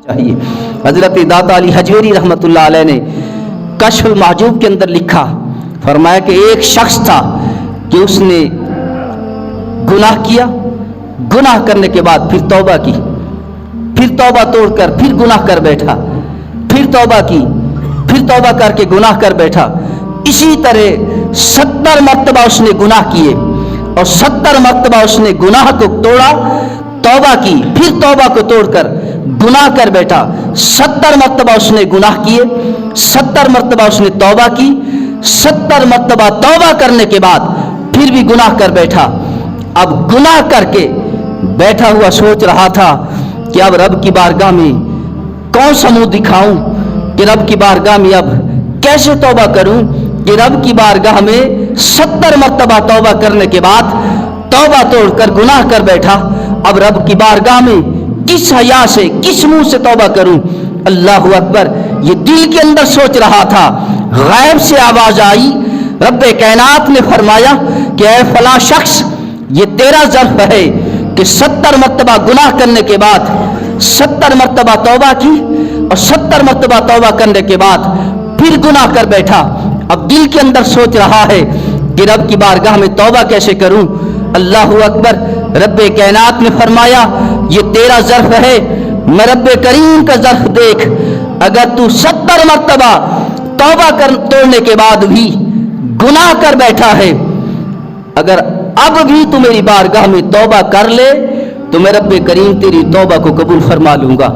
چاہیے۔ حضرت داتا علی حجویری رحمۃ اللہ علیہ نے کشف المحجوب کے اندر لکھا، فرمایا کہ ایک شخص تھا کہ اس نے گناہ کیا، گناہ کرنے کے بعد پھر توبہ کی، پھر توبہ توڑ کر پھر گناہ کر بیٹھا، پھر توبہ کی، پھر توبہ کر کے گناہ کر بیٹھا۔ اسی طرح 70 مرتبہ اس نے گناہ کیے اور 70 مرتبہ اس نے گناہ کو توڑا، توبہ کی، پھر توبہ کو توڑ کر گناہ کر بیٹھا۔ 70 مرتبہ اس نے گناہ کیے، 70 مرتبہ اس نے توبہ کی، 70 مرتبہ توبہ کرنے کے بعد پھر بھی گناہ کر بیٹھا۔ اب گناہ کر کے بیٹھا ہوا سوچ رہا تھا کہ اب رب کی بارگاہ میں کون سا منہ دکھاؤں، کہ رب کی بارگاہ میں اب کیسے توبہ کروں، کہ رب کی بارگاہ میں 70 مرتبہ توبہ کرنے کے بعد توبہ توڑ کر گناہ کر بیٹھا، اب رب کی بارگاہ میں کس حیا سے، کس منہ سے توبہ کروں۔ اللہ اکبر، یہ دل کے اندر سوچ رہا تھا، غیب سے آواز آئی، رب کائنات نے فرمایا کہ اے فلاں شخص، یہ تیرا ظرف ہے کہ 70 مرتبہ گناہ کرنے کے بعد 70 مرتبہ توبہ کی اور 70 مرتبہ توبہ کرنے کے بعد پھر گناہ کر بیٹھا۔ اب دل کے اندر سوچ رہا ہے کہ رب کی بارگاہ میں توبہ کیسے کروں۔ اللہ اکبر، رب کائنات نے فرمایا یہ تیرا ظرف ہے، میں رب کریم کا ظرف دیکھ، اگر تو 70 مرتبہ توبہ توڑنے کے بعد بھی گناہ کر بیٹھا ہے، اگر اب بھی تو میری بارگاہ میں توبہ کر لے تو میں رب کریم تیری توبہ کو قبول فرما لوں گا۔